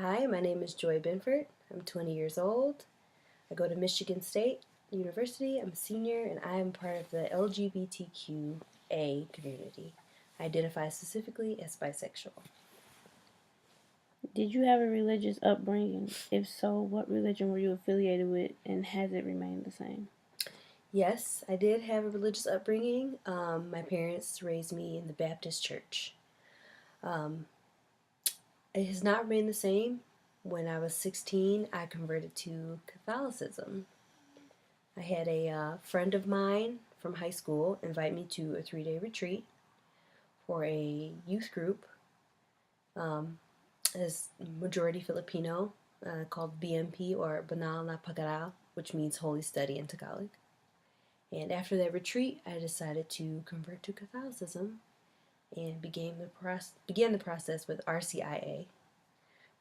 Hi, my name is Joy Benford. I'm 20 years old. I go to Michigan State University. I'm a senior and I am part of the LGBTQA community. I identify specifically as bisexual. Did you have a religious upbringing? If so, what religion were you affiliated with and has it remained the same? Yes, I did have a religious upbringing. My parents raised me in the Baptist church. Um, it has not remained the same. When I was 16, I converted to Catholicism. I had a friend of mine from high school invite me to a 3-day retreat for a youth group, um, as majority Filipino, called BMP or Banal na Pag-aaral, which means Holy Study in Tagalog. And after that retreat, I decided to convert to Catholicism and began the process with RCIA,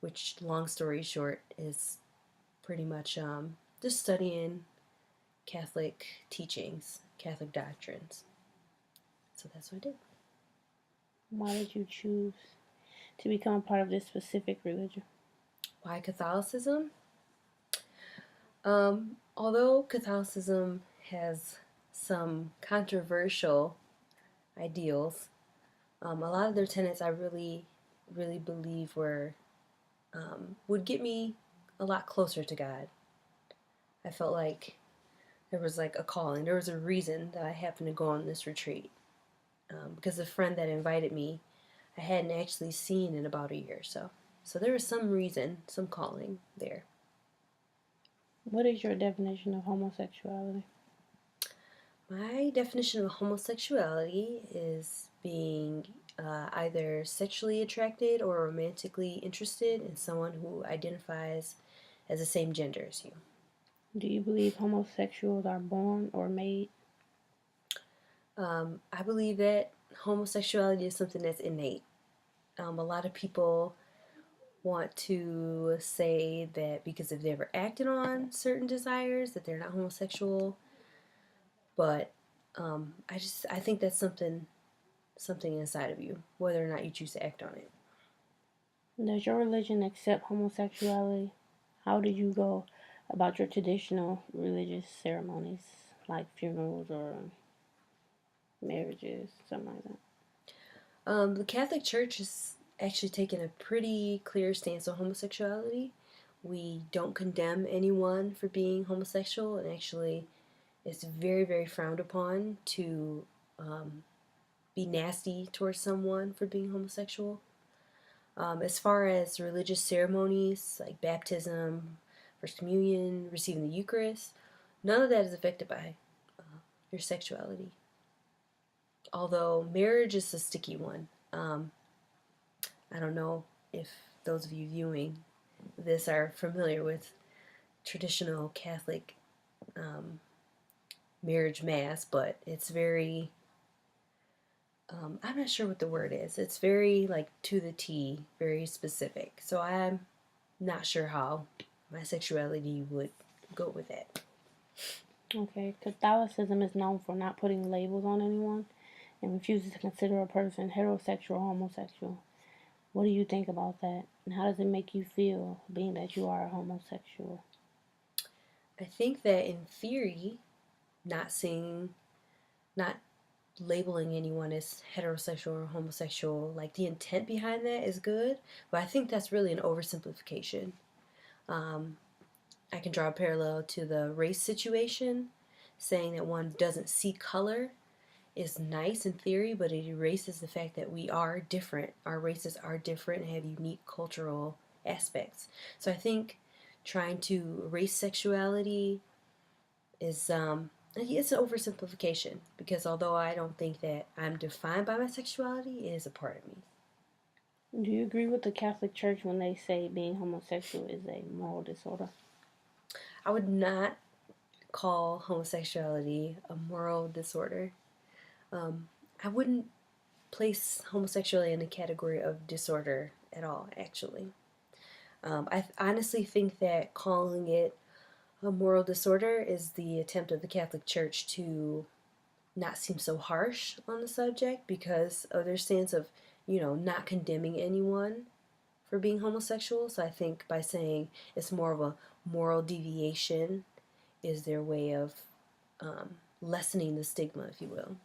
which, long story short, is pretty much just studying Catholic teachings, Catholic doctrines. So that's what I did. Why did you choose to become a part of this specific religion? Why Catholicism? Although Catholicism has some controversial ideals, a lot of their tenets I really believe would get me a lot closer to God. I felt like there was like a calling. There was a reason that I happened to go on this retreat, because the friend that invited me, I hadn't actually seen in about a year or so. So there was some reason, some calling there. What is your definition of homosexuality? My definition of homosexuality is being either sexually attracted or romantically interested in someone who identifies as the same gender as you. Do you believe homosexuals are born or made? I believe that homosexuality is something that's innate. A lot of people want to say that because if they ever acted on certain desires that they're not homosexual, but I think that's something inside of you, whether or not you choose to act on it. Does your religion accept homosexuality? How do you go about your traditional religious ceremonies, like funerals or marriages, something like that? The Catholic Church has actually taken a pretty clear stance on homosexuality. We don't condemn anyone for being homosexual, and actually, it's very frowned upon to um, be nasty towards someone for being homosexual. As far as religious ceremonies like baptism, First Communion, receiving the Eucharist, none of that is affected by your sexuality. Although marriage is a sticky one. I don't know if those of you viewing this are familiar with traditional Catholic um, marriage mass, but it's very, I'm not sure what the word is. It's very like to the T, very specific. So I'm not sure how my sexuality would go with that. Okay, Catholicism is known for not putting labels on anyone and refuses to consider a person heterosexual or homosexual. What do you think about that? And how does it make you feel being that you are a homosexual? I think that in theory, not seeing, not labeling anyone as heterosexual or homosexual, like the intent behind that is good, but I think that's really an oversimplification. Um, I can draw a parallel to the race situation, saying that one doesn't see color is nice in theory, but it erases the fact that we are different. Our races are different and have unique cultural aspects. So I think trying to erase sexuality is it's an oversimplification, because although I don't think that I'm defined by my sexuality, it is a part of me. Do you agree with the Catholic Church when they say being homosexual is a moral disorder? I would not call homosexuality a moral disorder. Um, I wouldn't place homosexuality in the category of disorder at all, actually. I honestly think that calling it a moral disorder is the attempt of the Catholic Church to not seem so harsh on the subject because of their stance of, not condemning anyone. for being homosexual. So I think by saying it's more of a moral deviation is their way of lessening the stigma, if you will.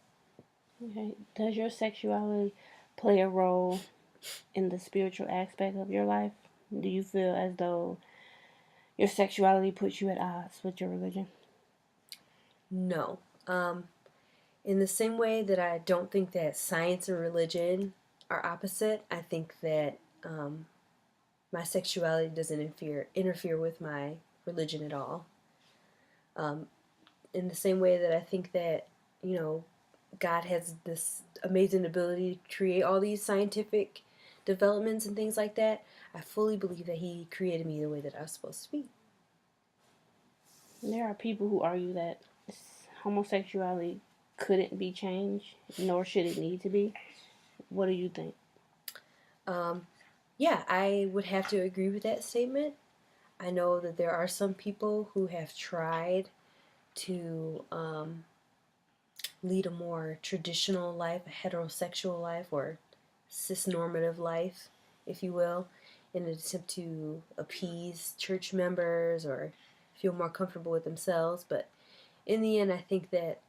Okay. Does your sexuality play a role in the spiritual aspect of your life? Do you feel as though your sexuality puts you at odds with your religion? No. In the same way that I don't think that science and religion are opposite, I think that my sexuality doesn't interfere with my religion at all. Um, in the same way that I think that, you know, God has this amazing ability to create all these scientific developments and things like that, I fully believe that He created me the way that I was supposed to be. There are people who argue that homosexuality couldn't be changed, nor should it need to be. What do you think? Yeah, I would have to agree with that statement. I know that there are some people who have tried to lead a more traditional life, a heterosexual life, or cisnormative life, if you will, in an attempt to appease church members or feel more comfortable with themselves. But in the end, I think that,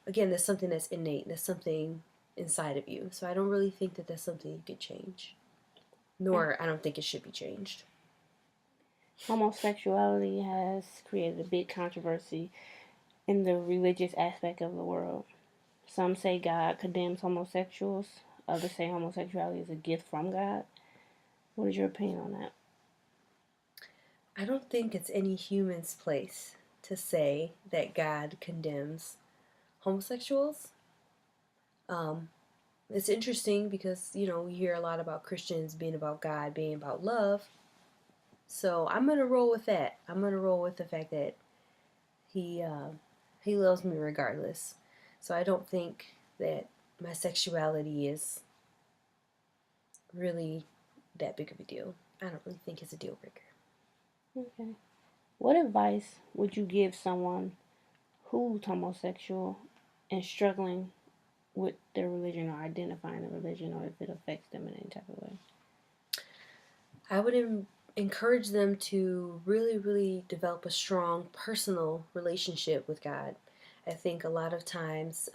again, that's something that's innate, that's something inside of you. So I don't really think that that's something you could change, nor I don't think it should be changed. Homosexuality has created a big controversy in the religious aspect of the world. Some say God condemns homosexuals, others say homosexuality is a gift from God. What is your opinion on that? I don't think it's any human's place to say that God condemns homosexuals. Um, it's interesting because, you know, we hear a lot about Christians being about God, being about love. So I'm going to roll with that. I'm going to roll with the fact that he, he loves me regardless. So I don't think that my sexuality is really that big of a deal. I don't really think it's a deal breaker. Okay. What advice would you give someone who's homosexual and struggling with their religion or identifying their religion or if it affects them in any type of way? I would encourage them to really, really develop a strong personal relationship with God. I think a lot of times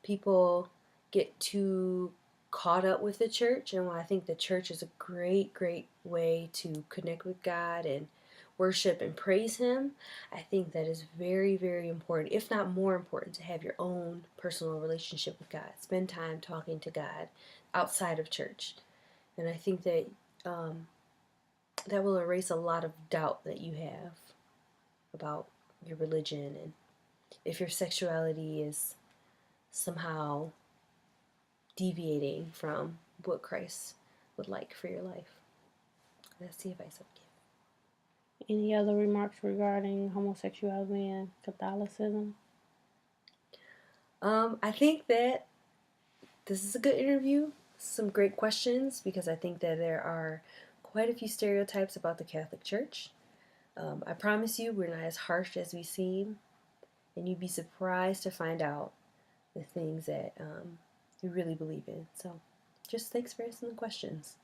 people get too caught up with the church, and while I think the church is a great, great way to connect with God and worship and praise Him, I think that is very, very important, if not more important, to have your own personal relationship with God. Spend time talking to God outside of church. And I think that um, that will erase a lot of doubt that you have about your religion and if your sexuality is somehow deviating from what Christ would like for your life. That's the advice I would Any other remarks regarding homosexuality and Catholicism? give. I think that this is a good interview. Some great questions because I think that there are quite a few stereotypes about the Catholic Church. I promise you, we're not as harsh as we seem, and you'd be surprised to find out the things that you really believe in. So, just thanks for asking the questions.